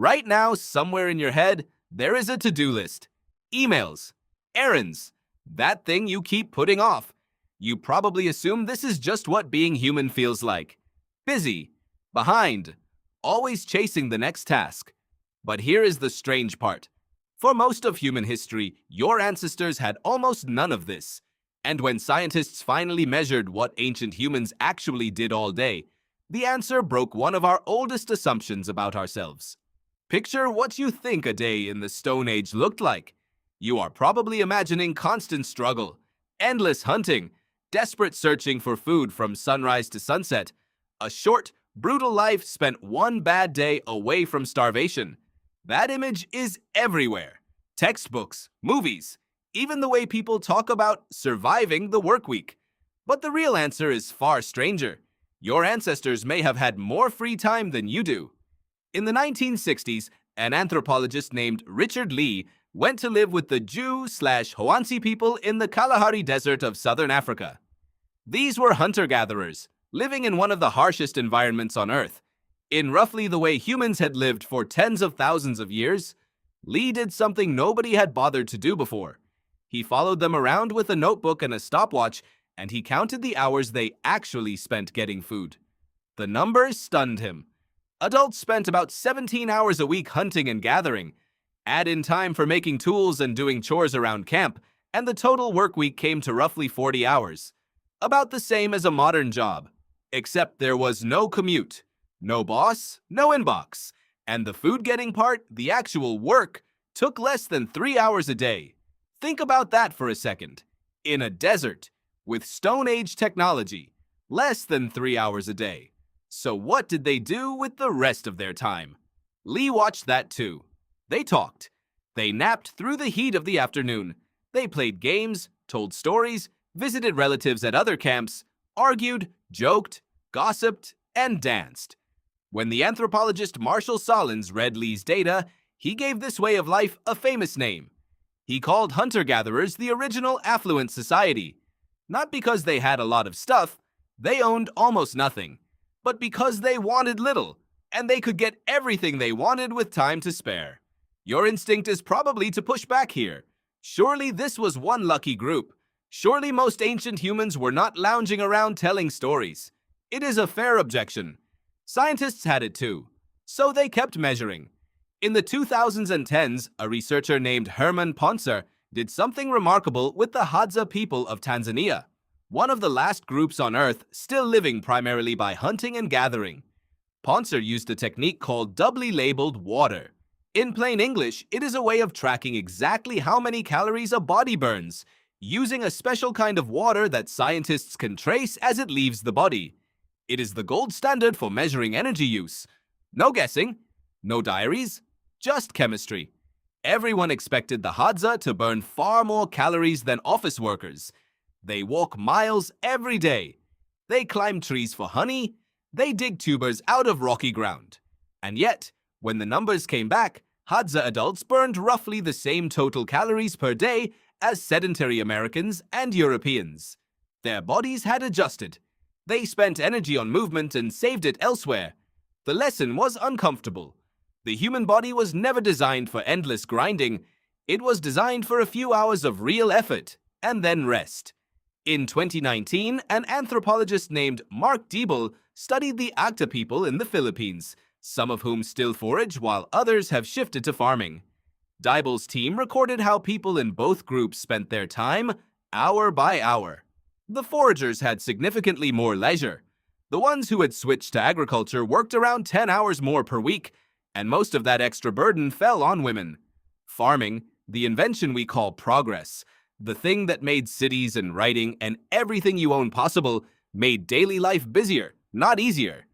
Right now, somewhere in your head, there is a to-do list. Emails, errands, that thing you keep putting off. You probably assume this is just what being human feels like. Busy, behind, always chasing the next task. But here is the strange part. For most of human history, your ancestors had almost none of this. And when scientists finally measured what ancient humans actually did all day, the answer broke one of our oldest assumptions about ourselves. Picture what you think a day in the Stone Age looked like. You are probably imagining constant struggle, endless hunting, desperate searching for food from sunrise to sunset, a short, brutal life spent one bad day away from starvation. That image is everywhere. Textbooks, movies, even the way people talk about surviving the work week. But the real answer is far stranger. Your ancestors may have had more free time than you do. In the 1960s, an anthropologist named Richard Lee went to live with the Jew/Hoansi people in the Kalahari Desert of southern Africa. These were hunter-gatherers, living in one of the harshest environments on Earth. In roughly the way humans had lived for tens of thousands of years, Lee did something nobody had bothered to do before. He followed them around with a notebook and a stopwatch, and he counted the hours they actually spent getting food. The numbers stunned him. Adults spent about 17 hours a week hunting and gathering. Add in time for making tools and doing chores around camp, and the total work week came to roughly 40 hours. About the same as a modern job. Except there was no commute, no boss, no inbox, and the food-getting part, the actual work, took less than 3 hours a day. Think about that for a second. In a desert, with Stone Age technology, less than 3 hours a day. So what did they do with the rest of their time? Lee watched that too. They talked. They napped through the heat of the afternoon. They played games, told stories, visited relatives at other camps, argued, joked, gossiped, and danced. When the anthropologist Marshall Solins read Lee's data, he gave this way of life a famous name. He called hunter-gatherers the original affluent society. Not because they had a lot of stuff, they owned almost nothing, but because they wanted little, and they could get everything they wanted with time to spare. Your instinct is probably to push back here. Surely this was one lucky group. Surely most ancient humans were not lounging around telling stories. It is a fair objection. Scientists had it too, so they kept measuring. In the 2010s, a researcher named Herman Poncer did something remarkable with the Hadza people of Tanzania, one of the last groups on Earth still living primarily by hunting and gathering. Poncer used a technique called doubly labeled water. In plain English, it is a way of tracking exactly how many calories a body burns, using a special kind of water that scientists can trace as it leaves the body. It is the gold standard for measuring energy use. No guessing, no diaries, just chemistry. Everyone expected the Hadza to burn far more calories than office workers. They walk miles every day. They climb trees for honey. They dig tubers out of rocky ground. And yet, when the numbers came back, Hadza adults burned roughly the same total calories per day as sedentary Americans and Europeans. Their bodies had adjusted. They spent energy on movement and saved it elsewhere. The lesson was uncomfortable. The human body was never designed for endless grinding. It was designed for a few hours of real effort and then rest. In 2019, an anthropologist named Mark Diebel studied the Acta people in the Philippines, some of whom still forage while others have shifted to farming. Diebel's team recorded how people in both groups spent their time, hour by hour. The foragers had significantly more leisure. The ones who had switched to agriculture worked around 10 hours more per week, and most of that extra burden fell on women. Farming, the invention we call progress, the thing that made cities and writing and everything you own possible, made daily life busier, not easier.